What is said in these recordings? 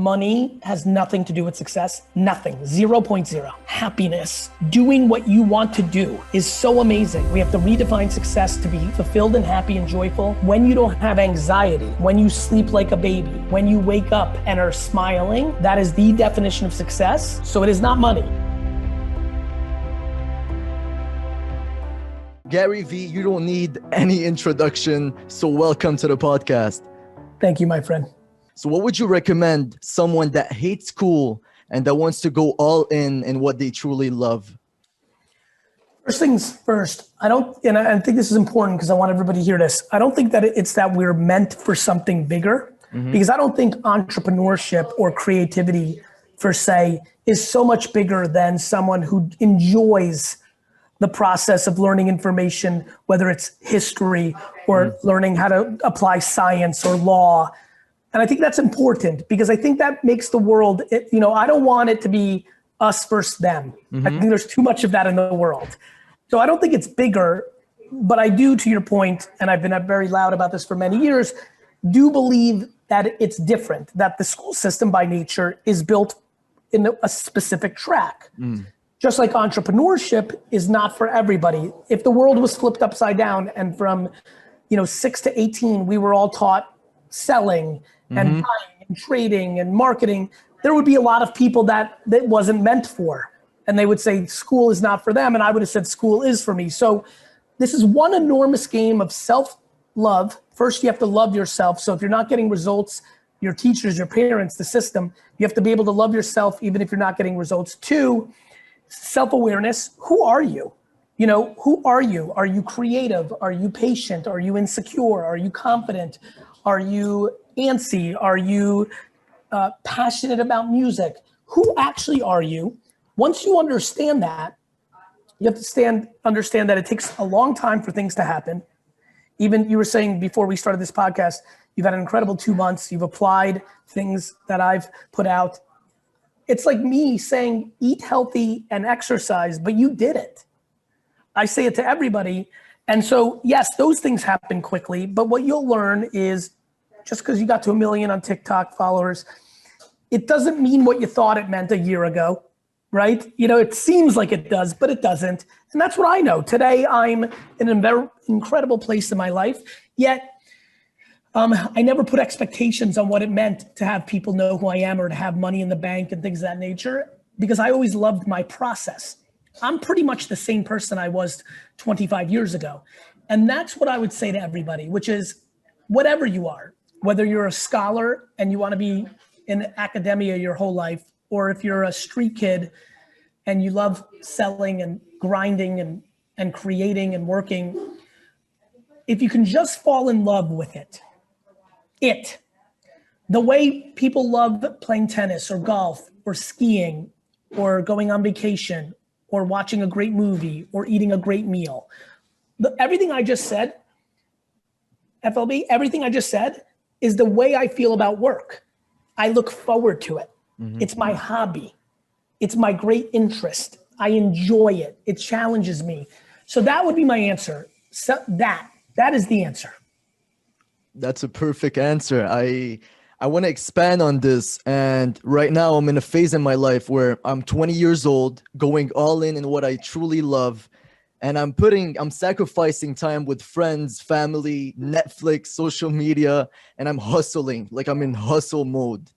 money has nothing to do with success. Nothing. 0.0. Happiness. Doing what you want to do is so amazing. We have to redefine success to be fulfilled and happy and joyful. When you don't have anxiety, when you sleep like a baby, when you wake up and are smiling, that is the definition of success. So it is not money. GaryVee, you don't need any introduction. So welcome to the podcast. Thank you, my friend. So what would you recommend someone that hates school and that wants to go all in what they truly love? First things first, I think this is important because I want everybody to hear this. I don't think that it's that we're meant for something bigger, because I don't think entrepreneurship or creativity per se is so much bigger than someone who enjoys the process of learning information, whether it's history or learning how to apply science or law. And I think that's important because I think that makes the world, I don't want it to be us versus them. I think there's too much of that in the world. So I don't think it's bigger, but I do, to your point, and I've been very loud about this for many years, do believe that it's different, that the school system by nature is built in a specific track. Just like entrepreneurship is not for everybody. If the world was flipped upside down and from 6 to 18, we were all taught selling and buying and trading and marketing, there would be a lot of people that wasn't meant for. And they would say school is not for them. And I would have said school is for me. So this is one enormous game of self-love. First, you have to love yourself. So if you're not getting results, your teachers, your parents, the system, you have to be able to love yourself even if you're not getting results. 2, self-awareness. Who are you? Who are you? Are you creative? Are you patient? Are you insecure? Are you confident? Are you antsy? Are you passionate about music? Who actually are you? Once you understand that, you have to understand that it takes a long time for things to happen. Even you were saying before we started this podcast, you've had an incredible 2 months. You've applied things that I've put out. It's like me saying, eat healthy and exercise, but you did it. I say it to everybody. And so, yes, those things happen quickly, but what you'll learn is just because you got to 1 million on TikTok followers, it doesn't mean what you thought it meant a year ago, right? It seems like it does, but it doesn't. And that's what I know. Today, I'm in a very incredible place in my life, yet I never put expectations on what it meant to have people know who I am or to have money in the bank and things of that nature, because I always loved my process. I'm pretty much the same person I was 25 years ago. And that's what I would say to everybody, which is whatever you are, whether you're a scholar and you want to be in academia your whole life, or if you're a street kid and you love selling and grinding and creating and working, if you can just fall in love with it, the way people love playing tennis or golf or skiing or going on vacation or watching a great movie or eating a great meal. Everything I just said, FLB, everything I just said is the way I feel about work. I look forward to it. It's my hobby. It's my great interest. I enjoy it. It challenges me. So that would be my answer. So that is the answer. That's a perfect answer. I want to expand on this. And right now I'm in a phase in my life where I'm 20 years old, going all in what I truly love. And I'm sacrificing time with friends, family, Netflix, social media, and I'm hustling, like I'm in hustle mode.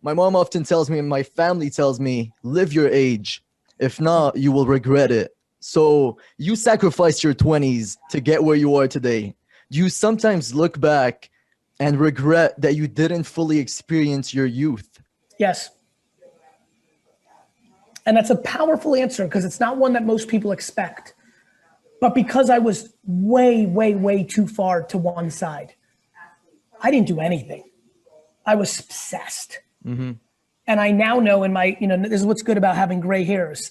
My mom often tells me, and my family tells me, live your age. If not, you will regret it. So you sacrificed your 20s to get where you are today. Do you sometimes look back and regret that you didn't fully experience your youth? Yes. And that's a powerful answer because it's not one that most people expect. But because I was way, way, way too far to one side, I didn't do anything. I was obsessed. And I now know in my, this is what's good about having gray hairs.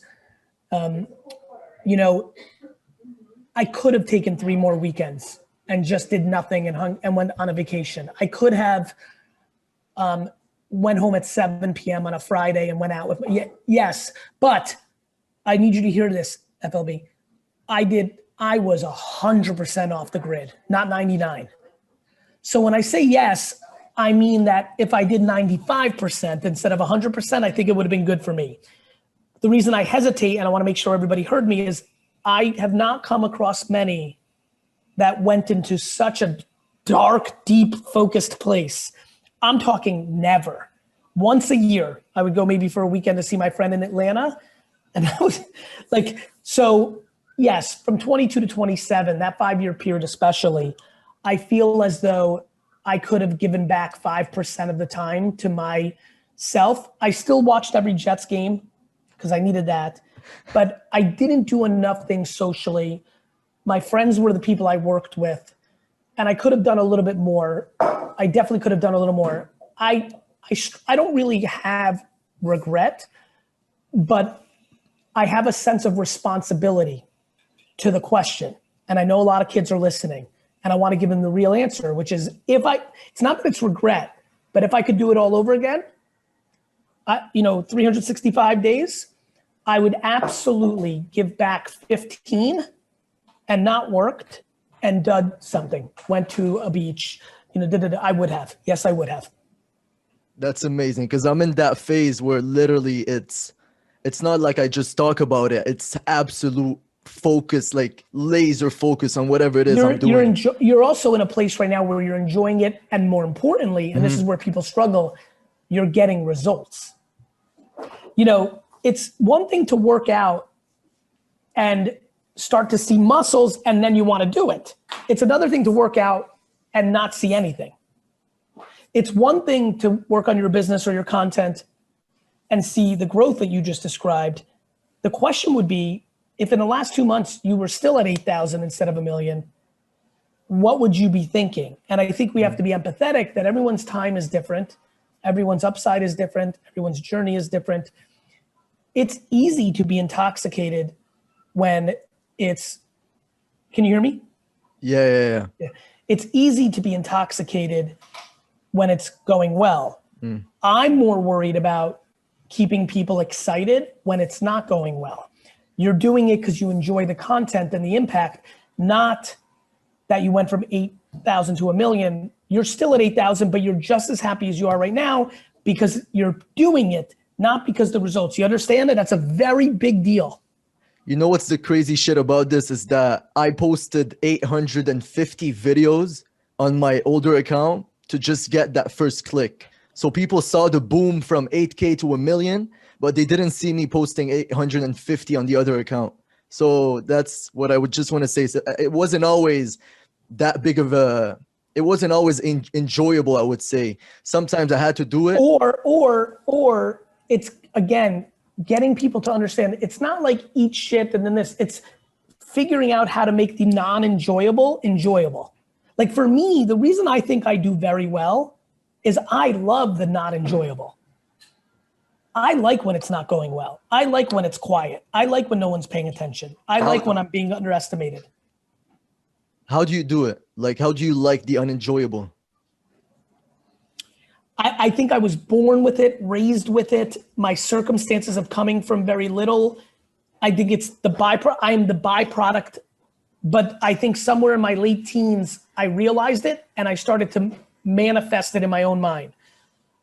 I could have taken 3 more weekends and just did nothing and went on a vacation. I could have went home at 7 p.m. on a Friday and went out with yes, but I need you to hear this, FLB. I was 100% off the grid, not 99. So when I say yes, I mean that if I did 95% instead of 100%, I think it would have been good for me. The reason I hesitate, and I want to make sure everybody heard me, is I have not come across many that went into such a dark, deep, focused place. I'm talking never. Once a year, I would go maybe for a weekend to see my friend in Atlanta. And I was like, so yes, from 22 to 27, that 5-year period especially, I feel as though I could have given back 5% of the time to myself. I still watched every Jets game because I needed that, but I didn't do enough things socially. My friends were the people I worked with, and I could have done a little bit more. I definitely could have done a little more. I don't really have regret, but I have a sense of responsibility to the question. And I know a lot of kids are listening, and I want to give them the real answer, which is it's not that it's regret, but if I could do it all over again, 365 days, I would absolutely give back 15 and not worked and done something, went to a beach, I would have. Yes, I would have. That's amazing, because I'm in that phase where literally it's not like I just talk about it. It's absolute focus, like laser focus on whatever it is I'm doing. You're also in a place right now where you're enjoying it, and more importantly, and this is where people struggle, you're getting results. It's one thing to work out and start to see muscles and then you want to do it. It's another thing to work out and not see anything. It's one thing to work on your business or your content and see the growth that you just described. The question would be, if in the last 2 months you were still at 8,000 instead of 1 million, what would you be thinking? And I think we have to be empathetic that everyone's time is different. Everyone's upside is different. Everyone's journey is different. It's easy to be intoxicated when can you hear me? Yeah. It's easy to be intoxicated when it's going well. I'm more worried about keeping people excited when it's not going well. You're doing it because you enjoy the content and the impact, not that you went from 8,000 to 1 million. You're still at 8,000, but you're just as happy as you are right now because you're doing it, not because the results. You understand that? That's a very big deal. You know what's the crazy shit about this is that I posted 850 videos on my older account to just get that first click. So people saw the boom from 8K to 1 million, but they didn't see me posting 850 on the other account. So that's what I would just want to say. So it wasn't always that big of it wasn't always enjoyable, I would say. Sometimes I had to do it. Or it's, again, getting people to understand it's not like eat shit and then this, it's figuring out how to make the non-enjoyable enjoyable. Like for me, the reason I think I do very well is I love the not enjoyable. I like when it's not going well. I like when it's quiet. I like when no one's paying attention. I like when I'm being underestimated. How do you do it? Like, how do you like the unenjoyable? I think I was born with it, raised with it. My circumstances of coming from very little. I think it's I am the byproduct, but I think somewhere in my late teens, I realized it and I started to manifest it in my own mind.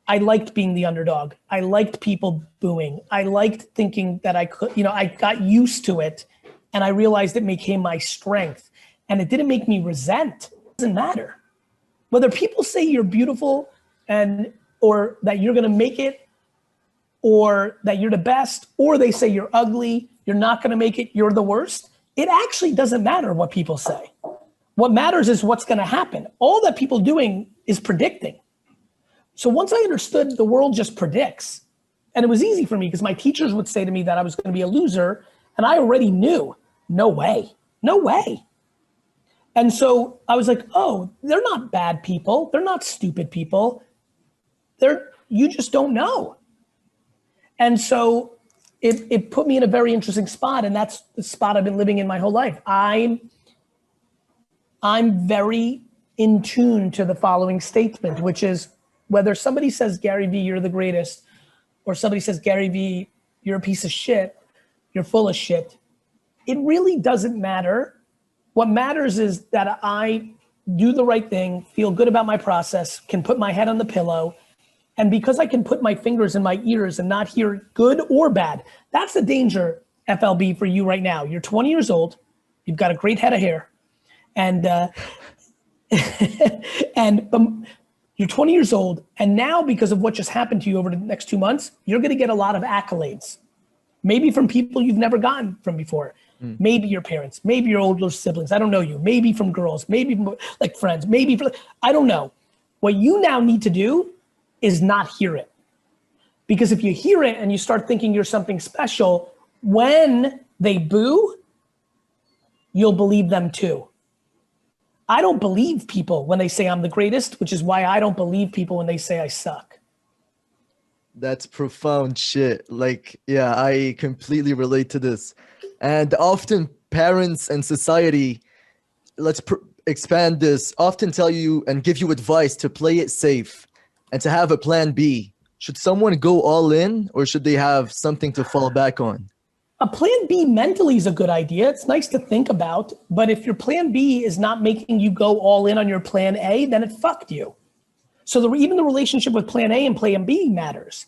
I liked being the underdog. I liked people booing. I liked thinking that I could, I got used to it and I realized it became my strength and it didn't make me resent. It doesn't matter. Whether people say you're beautiful or that you're gonna make it, or that you're the best, or they say you're ugly, you're not gonna make it, you're the worst, it actually doesn't matter what people say. What matters is what's gonna happen. All that people doing is predicting. So once I understood the world just predicts, and it was easy for me because my teachers would say to me that I was gonna be a loser, and I already knew, no way. And so I was like, oh, they're not bad people. They're not stupid people. You just don't know. And so it put me in a very interesting spot, and that's the spot I've been living in my whole life. I'm very in tune to the following statement, which is whether somebody says, GaryVee, you're the greatest, or somebody says, GaryVee, you're a piece of shit, you're full of shit, it really doesn't matter. What matters is that I do the right thing, feel good about my process, can put my head on the pillow. And because I can put my fingers in my ears and not hear good or bad, that's the danger, FLB, for you right now. You're 20 years old, you've got a great head of hair, and you're 20 years old, and now because of what just happened to you over the next 2 months, you're gonna get a lot of accolades. Maybe from people you've never gotten from before. Maybe your parents, maybe your older siblings, I don't know you. Maybe from girls, maybe from like friends, maybe from, I don't know. What you now need to do is not hear it. Because if you hear it and you start thinking you're something special, when they boo, you'll believe them too. I don't believe people when they say I'm the greatest, which is why I don't believe people when they say I suck. That's profound shit. Like, yeah, I completely relate to this. And often parents and society, let's expand this, often tell you and give you advice to play it safe and to have a plan B. Should someone go all in, or should they have something to fall back on? A plan B mentally is a good idea. It's nice to think about, but if your plan B is not making you go all in on your plan A, then it fucked you. So even the relationship with plan A and plan B matters.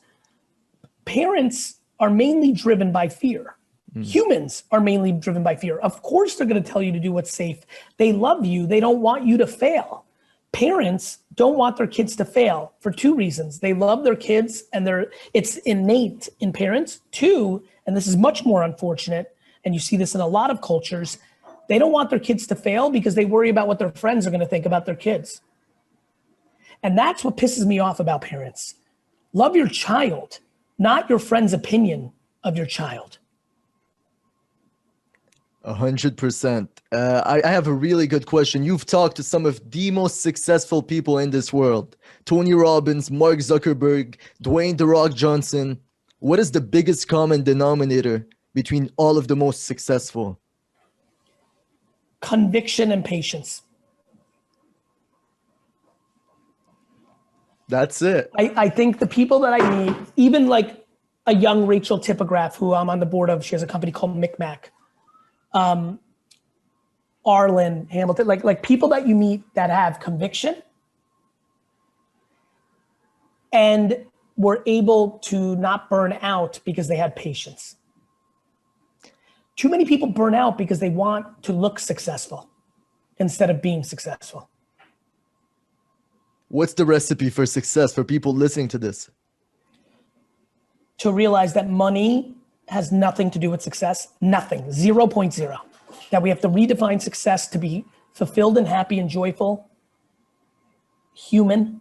Parents are mainly driven by fear. Humans are mainly driven by fear. Of course, they're going to tell you to do what's safe. They love you. They don't want you to fail. Parents don't want their kids to fail for two reasons. They love their kids and it's innate in parents. Two, and this is much more unfortunate, and you see this in a lot of cultures, they don't want their kids to fail because they worry about what their friends are going to think about their kids. And that's what pisses me off about parents. Love your child, not your friend's opinion of your child. 100%. I have a really good question. You've talked to some of the most successful people in this world. Tony Robbins, Mark Zuckerberg, Dwayne "The Rock" Johnson. What is the biggest common denominator between all of the most successful? Conviction and patience. That's it. I think the people that I meet, even like a young Rachel Tipograph, who I'm on the board of, she has a company called Micmac. Arlen Hamilton, like people that you meet that have conviction and were able to not burn out because they had patience. Too many people burn out because they want to look successful instead of being successful. What's the recipe for success for people listening to this? To realize that money has nothing to do with success, nothing, 0.0. That we have to redefine success to be fulfilled and happy and joyful, human.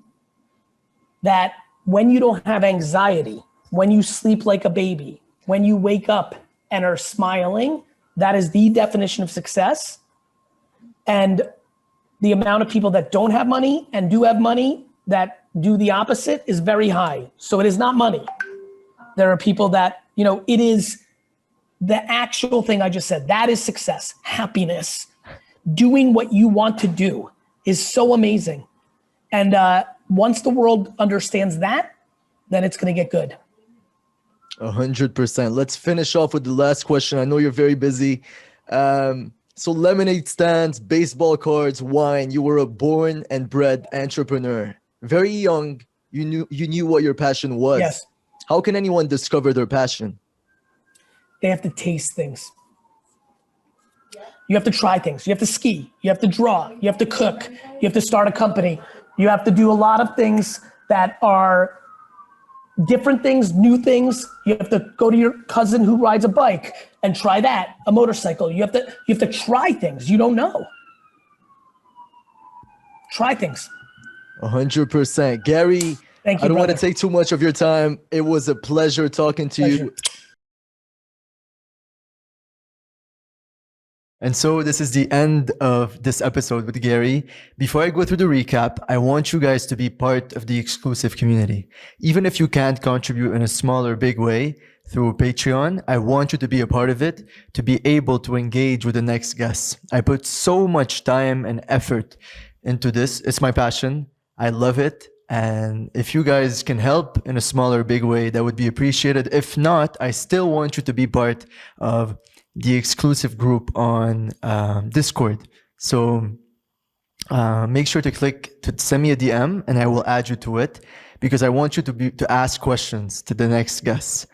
That when you don't have anxiety, when you sleep like a baby, when you wake up and are smiling, that is the definition of success. And the amount of people that don't have money and do have money that do the opposite is very high. So it is not money. There are people that, it is the actual thing I just said. That is success, happiness. Doing what you want to do is so amazing. And once the world understands that, then it's going to get good. 100%. Let's finish off with the last question. I know you're very busy. So lemonade stands, baseball cards, wine. You were a born and bred entrepreneur. Very young, you knew what your passion was. Yes. How can anyone discover their passion? They have to taste things. You have to try things. You have to ski. You have to draw. You have to cook. You have to start a company. You have to do a lot of things that are different things, new things. You have to go to your cousin who rides a bike and try that, a motorcycle. You have to try things you don't know. Try things. 100%. Gary, thank you, I don't brother. want to take too much of your time. It was a pleasure talking to you. And so this is the end of this episode with Gary. Before I go through the recap, I want you guys to be part of the exclusive community. Even if you can't contribute in a small or big way through Patreon, I want you to be a part of it, to be able to engage with the next guests. I put so much time and effort into this. It's my passion. I love it. And if you guys can help in a small or big way, that would be appreciated. If not, I still want you to be part of the exclusive group on Discord. So make sure to send me a DM, and I will add you to it, because I want you to ask questions to the next guests,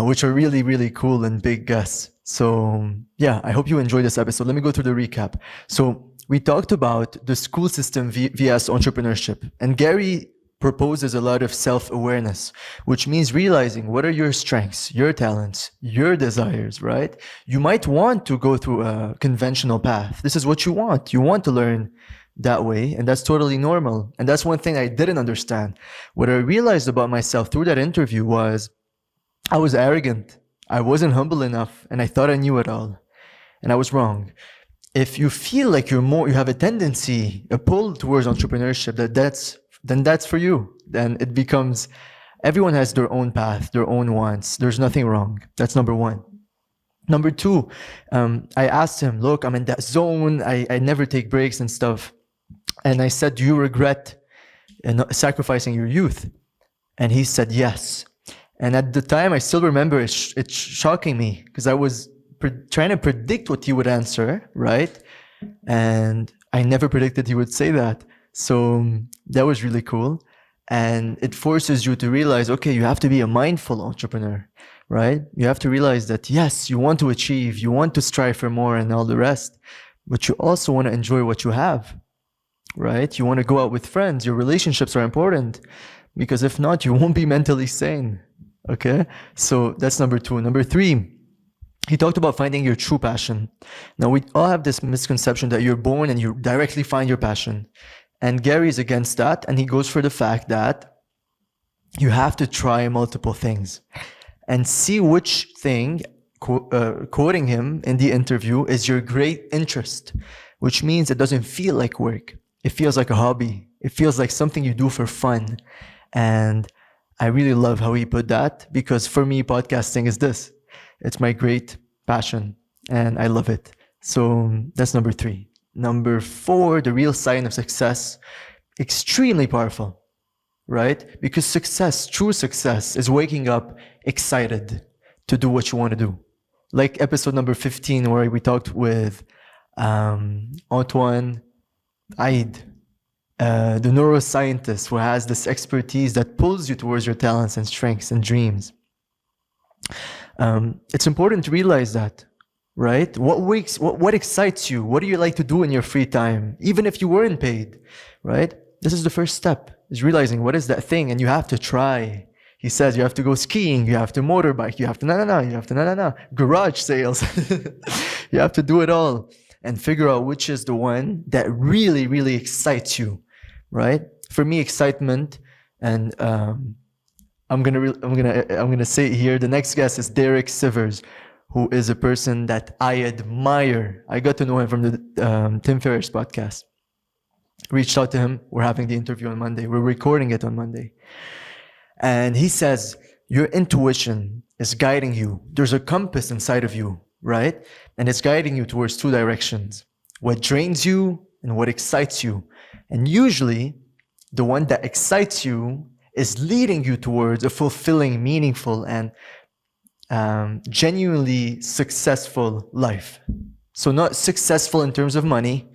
which are really, really cool and big guests. So yeah, I hope you enjoyed this episode. Let me go through the recap. So we talked about the school system vs entrepreneurship, and Gary proposes a lot of self-awareness, which means realizing what are your strengths, your talents, your desires, right? You might want to go through a conventional path. This is what you want. You want to learn that way, and that's totally normal. And that's one thing I didn't understand. What I realized about myself through that interview was I was arrogant. I wasn't humble enough, and I thought I knew it all. And I was wrong. If you feel like you have a tendency, a pull towards entrepreneurship, then that's for you. Then it becomes, everyone has their own path, their own wants. There's nothing wrong. That's number one. Number two, I asked him, look, I'm in that zone. I never take breaks and stuff. And I said, do you regret sacrificing your youth? And he said, yes. And at the time, I still remember it's shocking me, because I was trying to predict what he would answer, right? And I never predicted he would say that. So that was really cool. And it forces you to realize, okay, you have to be a mindful entrepreneur, right? You have to realize that, yes, you want to achieve, you want to strive for more and all the rest, but you also want to enjoy what you have, right? You want to go out with friends. Your relationships are important, because if not, you won't be mentally sane. Okay, so that's number two. Number three, he talked about finding your true passion. Now, we all have this misconception that you're born and you directly find your passion. And Gary is against that, and he goes for the fact that you have to try multiple things and see which thing, quoting him in the interview, is your great interest, which means it doesn't feel like work. It feels like a hobby. It feels like something you do for fun. And I really love how he put that, because for me, podcasting is this. It's my great passion, and I love it. So that's number three. Number four, the real sign of success, extremely powerful, right? Because success, true success, is waking up excited to do what you want to do. Like episode number 15, where we talked with Antoine Aid, the neuroscientist who has this expertise that pulls you towards your talents and strengths and dreams. It's important to realize that, right? What excites you? What do you like to do in your free time? Even if you weren't paid, right? This is the first step, is realizing what is that thing, and you have to try. He says you have to go skiing, you have to motorbike, you have to garage sales. You have to do it all and figure out which is the one that really, really excites you. Right? For me, excitement, and I'm gonna say it here. The next guest is Derek Sivers, who is a person that I admire. I got to know him from the Tim Ferriss podcast. Reached out to him. We're having the interview on Monday. We're recording it on Monday, and he says your intuition is guiding you. There's a compass inside of you, right? And it's guiding you towards two directions: what drains you and what excites you. And usually, the one that excites you is leading you towards a fulfilling, meaningful, and genuinely successful life. So not successful in terms of money,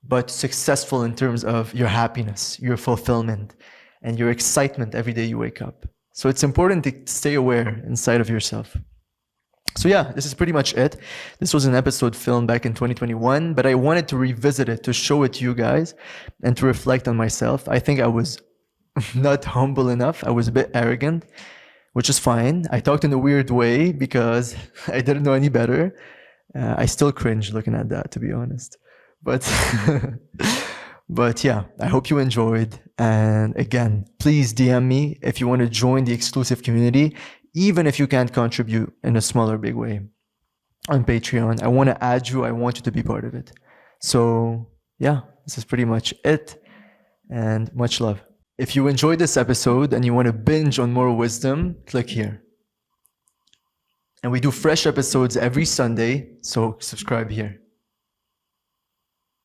but successful in terms of your happiness, your fulfillment, and your excitement every day you wake up. So it's important to stay aware inside of yourself. So yeah, this is pretty much it. This was an episode filmed back in 2021, but I wanted to revisit it to show it to you guys and to reflect on myself. I think I was not humble enough. I was a bit arrogant, which is fine. I talked in a weird way because I didn't know any better. I still cringe looking at that, to be honest. But but yeah, I hope you enjoyed. And again, please DM me if you want to join the exclusive community, even if you can't contribute in a small or big way on Patreon. I want to add you. I want you to be part of it. So yeah, this is pretty much it. And much love. If you enjoyed this episode and you want to binge on more wisdom, click here. And we do fresh episodes every Sunday, so subscribe here.